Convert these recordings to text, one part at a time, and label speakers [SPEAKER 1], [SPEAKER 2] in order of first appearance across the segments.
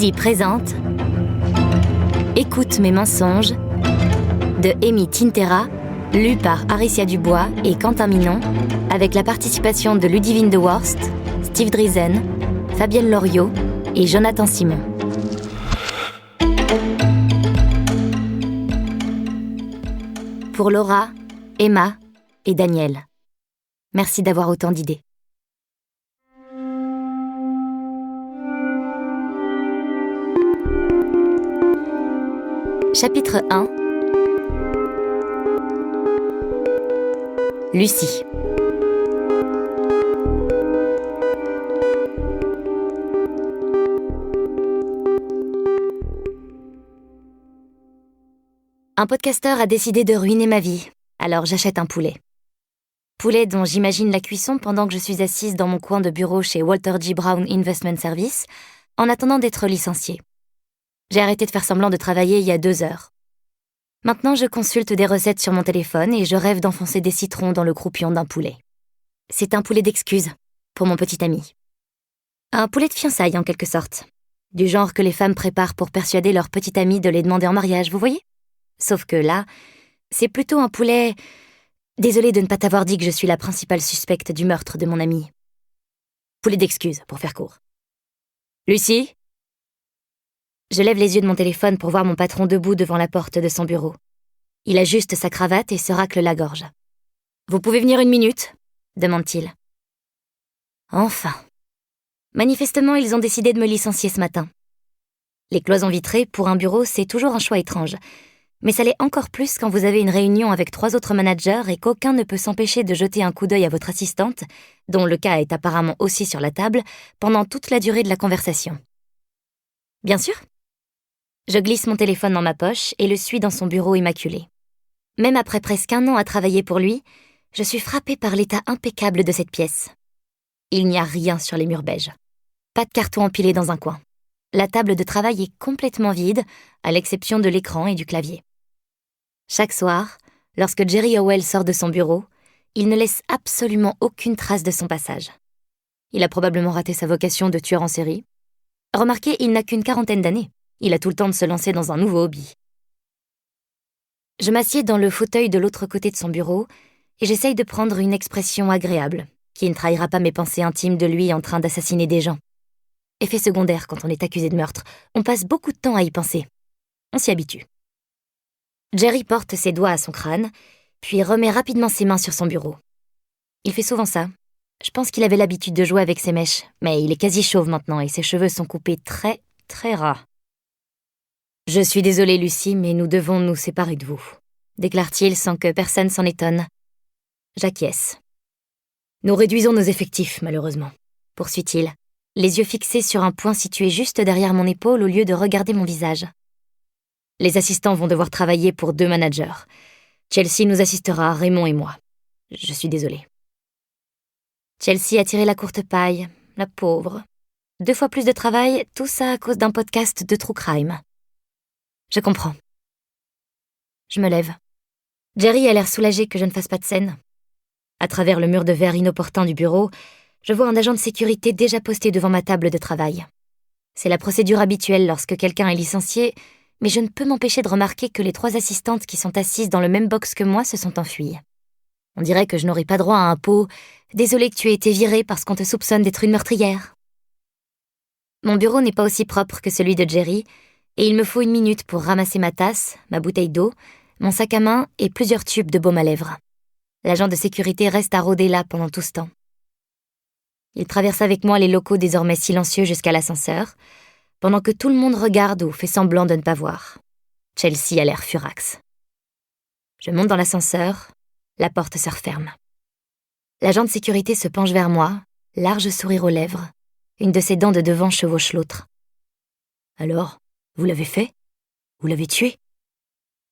[SPEAKER 1] Poésie présente Écoute mes mensonges de Amy Tintera, lu par Aricia Dubois et Quentin Minon, avec la participation de Ludivine de Worst, Steve Driesen, Fabienne Loriot et Jonathan Simon. Pour Laura, Emma et Daniel. Merci d'avoir autant d'idées. Chapitre 1. Lucie. Un podcasteur a décidé de ruiner ma vie, alors j'achète un poulet. Poulet dont j'imagine la cuisson pendant que je suis assise dans mon coin de bureau chez Walter G. Brown Investment Service, en attendant d'être licenciée. J'ai arrêté de faire semblant de travailler il y a 2 heures. Maintenant, je consulte des recettes sur mon téléphone et je rêve d'enfoncer des citrons dans le croupion d'un poulet. C'est un poulet d'excuses, pour mon petit ami. Un poulet de fiançailles, en quelque sorte. Du genre que les femmes préparent pour persuader leur petit ami de les demander en mariage, vous voyez ? Sauf que là, c'est plutôt un poulet... Désolée de ne pas t'avoir dit que je suis la principale suspecte du meurtre de mon ami. Poulet d'excuses, pour faire court. Lucie ? Je lève les yeux de mon téléphone pour voir mon patron debout devant la porte de son bureau. Il ajuste sa cravate et se racle la gorge. « Vous pouvez venir 1 minute ?» demande-t-il. Enfin. Manifestement, ils ont décidé de me licencier ce matin. Les cloisons vitrées, pour un bureau, c'est toujours un choix étrange. Mais ça l'est encore plus quand vous avez une réunion avec 3 autres managers et qu'aucun ne peut s'empêcher de jeter un coup d'œil à votre assistante, dont le cas est apparemment aussi sur la table, pendant toute la durée de la conversation. Bien sûr. Je glisse mon téléphone dans ma poche et le suis dans son bureau immaculé. Même après presque 1 an à travailler pour lui, je suis frappée par l'état impeccable de cette pièce. Il n'y a rien sur les murs beiges. Pas de carton empilé dans un coin. La table de travail est complètement vide, à l'exception de l'écran et du clavier. Chaque soir, lorsque Jerry Howell sort de son bureau, il ne laisse absolument aucune trace de son passage. Il a probablement raté sa vocation de tueur en série. Remarquez, il n'a qu'une 40aine d'années. Il a tout le temps de se lancer dans un nouveau hobby. Je m'assieds dans le fauteuil de l'autre côté de son bureau et j'essaye de prendre une expression agréable, qui ne trahira pas mes pensées intimes de lui en train d'assassiner des gens. Effet secondaire quand on est accusé de meurtre, on passe beaucoup de temps à y penser. On s'y habitue. Jerry porte ses doigts à son crâne, puis remet rapidement ses mains sur son bureau. Il fait souvent ça. Je pense qu'il avait l'habitude de jouer avec ses mèches, mais il est quasi chauve maintenant et ses cheveux sont coupés très, très ras. « Je suis désolée, Lucie, mais nous devons nous séparer de vous », déclare-t-il sans que personne s'en étonne. J'acquiesce. « Nous réduisons nos effectifs, malheureusement », poursuit-il, les yeux fixés sur un point situé juste derrière mon épaule au lieu de regarder mon visage. Les assistants vont devoir travailler pour 2 managers. Chelsea nous assistera, Raymond et moi. Je suis désolée. Chelsea a tiré la courte paille, la pauvre. 2 fois plus de travail, tout ça à cause d'un podcast de true crime. Je comprends. Je me lève. Jerry a l'air soulagé que je ne fasse pas de scène. À travers le mur de verre inopportun du bureau, je vois un agent de sécurité déjà posté devant ma table de travail. C'est la procédure habituelle lorsque quelqu'un est licencié, mais je ne peux m'empêcher de remarquer que les 3 assistantes qui sont assises dans le même box que moi se sont enfuies. On dirait que je n'aurai pas droit à un pot « Désolée que tu aies été virée parce qu'on te soupçonne d'être une meurtrière ». Mon bureau n'est pas aussi propre que celui de Jerry, et il me faut 1 minute pour ramasser ma tasse, ma bouteille d'eau, mon sac à main et plusieurs tubes de baume à lèvres. L'agent de sécurité reste à rôder là pendant tout ce temps. Il traverse avec moi les locaux désormais silencieux jusqu'à l'ascenseur, pendant que tout le monde regarde ou fait semblant de ne pas voir. Chelsea a l'air furax. Je monte dans l'ascenseur, la porte se referme. L'agent de sécurité se penche vers moi, large sourire aux lèvres. Une de ses dents de devant chevauche l'autre. « Alors, vous l'avez fait ? Vous l'avez tué ?»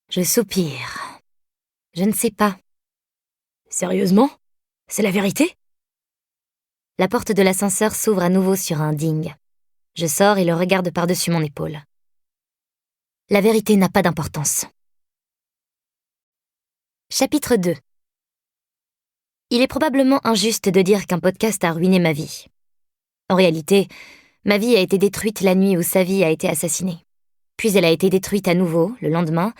[SPEAKER 1] Je soupire. Je ne sais pas. « Sérieusement ? C'est la vérité ?» La porte de l'ascenseur s'ouvre à nouveau sur un ding. Je sors et le regarde par-dessus mon épaule. La vérité n'a pas d'importance. Chapitre 2. Il est probablement injuste de dire qu'un podcast a ruiné ma vie. En réalité, Ma vie a été détruite la nuit où Savi a été assassiné. Puis elle a été détruite à nouveau, le lendemain,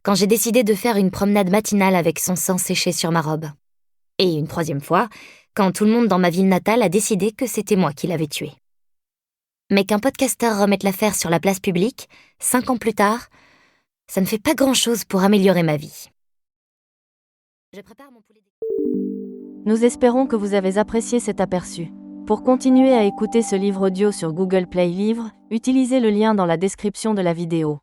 [SPEAKER 1] quand j'ai décidé de faire une promenade matinale avec son sang séché sur ma robe. Et une troisième fois, quand tout le monde dans ma ville natale a décidé que c'était moi qui l'avais tué. Mais qu'un podcasteur remette l'affaire sur la place publique, 5 ans plus tard, ça ne fait pas grand-chose pour améliorer ma vie. Je prépare mon poulet.
[SPEAKER 2] Nous espérons que vous avez apprécié cet aperçu. Pour continuer à écouter ce livre audio sur Google Play Livres, utilisez le lien dans la description de la vidéo.